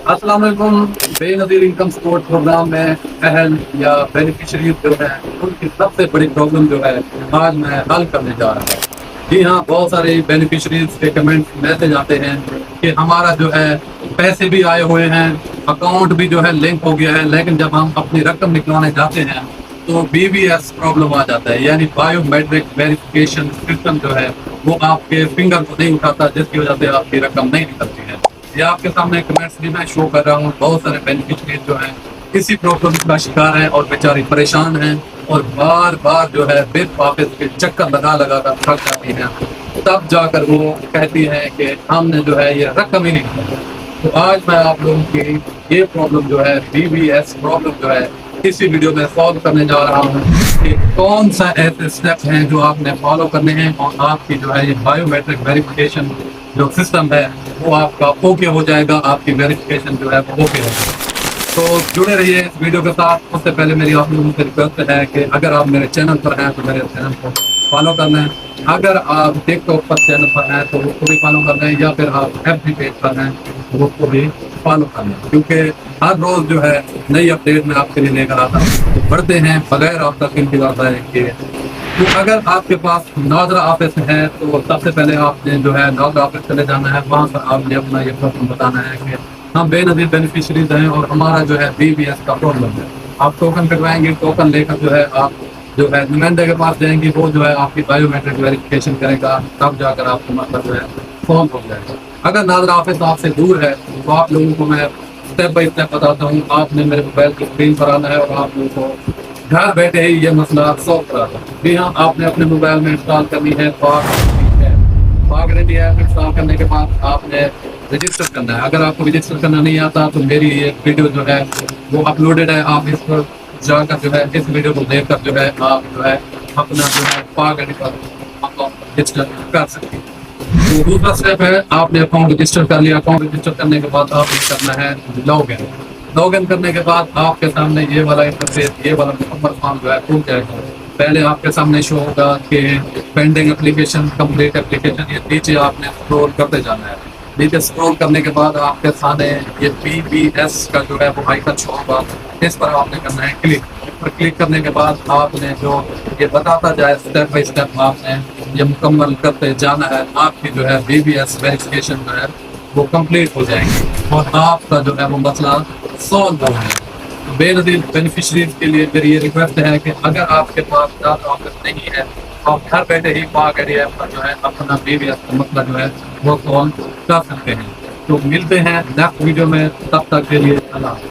السلام علیکم. بے نظیر انکم سپورٹ پروگرام میں اہل یا بینیفیشریز جو ہے ان کی سب سے بڑی پرابلم جو ہے آج میں حل کرنے جا رہا ہوں. جی ہاں, بہت سارے بینیفیشریز کے کمنٹ میسج آتے ہیں کہ ہمارا جو ہے پیسے بھی آئے ہوئے ہیں, اکاؤنٹ بھی جو ہے لنک ہو گیا ہے, لیکن جب ہم اپنی رقم نکلوانے جاتے ہیں تو بی بی ایس پرابلم آ جاتا ہے, یعنی بایو میٹرک ویریفیکیشن سسٹم جو ہے وہ آپ کے فنگر کو نہیں اٹھاتا, جس کی وجہ سے آپ کی رقم نہیں نکلتی ہے. یہ آپ کے سامنے کمنٹس بھی میں شو کر رہا ہوں. بہت سارے بینیفیشریز جو ہیں اسی پرابلم کا شکار ہیں اور بیچاری پریشان ہیں اور بار بار جو ہے بل واپس کے چکر لگا کر تھک جاتی ہیں. تب جا کر وہ کہتی ہیں کہ ہم نے جو ہے یہ رقم ہی نہیں دی. تو آج میں آپ لوگوں کی یہ پرابلم جو ہے بی بی ایس پرابلم جو ہے اسی ویڈیو میں سالو کرنے جا رہا ہوں کہ کون سا ایسے اسٹیپس ہیں جو آپ نے فالو کرنے ہیں اور آپ کی جو ہے یہ بایو میٹرک ویریفیکیشن جو سسٹم ہے وہ آپ کا اوکے ہو جائے گا, آپ کی ویریفیکیشن جو ہے وہ اوکے ہو جائے گا. تو جڑے رہیے اس ویڈیو کے ساتھ. اس سے پہلے میری آپ لوگوں سے ریکویسٹ ہے کہ اگر آپ میرے چینل پر ہیں تو میرے چینل کو فالو کر لیں. اگر آپ ٹک ٹاک پر چینل پر ہیں تو اس کو بھی فالو کر لیں, یا پھر آپ ایف بی پیج پر ہیں تو اس کو بھی فالو کر لیں, کیونکہ ہر روز جو ہے نئی اپڈیٹ میں آپ کے لیے لے کر آتا ہوں. تو بڑھتے ہیں بغیر آپ تک انتظار ہے کہ تو اگر آپ کے پاس ناظرہ آفس ہے تو سب سے پہلے آپ نے جو ہے ناظرہ آفس چلے جانا ہے. وہاں پر آپ نے اپنا یہ پرابلم بتانا ہے کہ ہم بے نظیر بینیفیشریز ہیں اور ہمارا جو ہے بی بی ایس کا پرابلم ہے. آپ ٹوکن کٹوائیں گے, ٹوکن لے کر جو ہے آپ جو ہے نمائندے کے پاس جائیں گے, وہ جو ہے آپ کی بایو میٹرک ویریفیکیشن کرے گا, تب جا کر آپ کو مطلب جو ہے فارم ہو جائے گا. اگر ناظرہ آفس آپ سے دور ہے تو آپ لوگوں کو میں اسٹیپ بائی اسٹیپ بتاتا ہوں. آپ نے میرے موبائل کی اسکرین پر آنا ہے اور آپ لوگوں کو گھر بیٹھے ہی یہ مسئلہ سالو کرا تھا. جی ہاں, آپ نے اپنے موبائل میں انسٹال کرنی ہے پاک ریڈی ایپ. انسٹال کرنے کے بعد آپ نے رجسٹر کرنا ہے. اگر آپ کو رجسٹر کرنا نہیں آتا تو میری یہ ویڈیو جو ہے وہ اپلوڈیڈ ہے, آپ اس پر جا کر جو ہے اس ویڈیو کو دیکھ کر جو ہے آپ جو ہے اپنا جو ہے پاک ریڈی پر رجسٹر کر سکتے ہیں. تو دوسرا اسٹیپ ہے, آپ نے اکاؤنٹ رجسٹر کر لیا. اکاؤنٹ رجسٹر کرنے کے بعد آپ نے کرنا ہے لاگ ان. لاگ ان کرنے کے بعد آپ کے سامنے یہ والا انٹرفیس, یہ والا مکمل فارم جو ہے کھل جائے گا. پہلے آپ کے سامنے شو ہوگا کہ پینڈنگ اپلیکیشن, کمپلیٹ اپلیکیشن. یہ نیچے آپ نے اسکرول کرتے جانا ہے. نیچے اسکرول کرنے کے بعد آپ کے سامنے یہ بی بی ایس کا جو ہے وہ آئیکن شو ہوگا. اس پر آپ نے کرنا ہے کلک. اس پر کلک کرنے کے بعد آپ نے جو یہ بتاتا جائے اسٹیپ بائی اسٹیپ آپ نے یہ مکمل کرتے جانا ہے. آپ کی جو ہے بی بی ایس ویریفیکیشن جو ہے وہ کمپلیٹ ہو جائے گی اور آپ کا جو ہے وہ مسئلہ سالو ہو جائے گا. بے نظیر بینیفیشریز کے لیے میری یہ ریکویسٹ ہے کہ اگر آپ کے پاس ناظرہ آفس نہیں ہے آپ گھر بیٹھے ہی پاک ایپ پر جو ہے اپنا بی بی ایس کا مسئلہ جو ہے وہ سالو کر سکتے ہیں. تو ملتے ہیں نیکسٹ ویڈیو میں, تب تک کے لیے اللہ حافظ.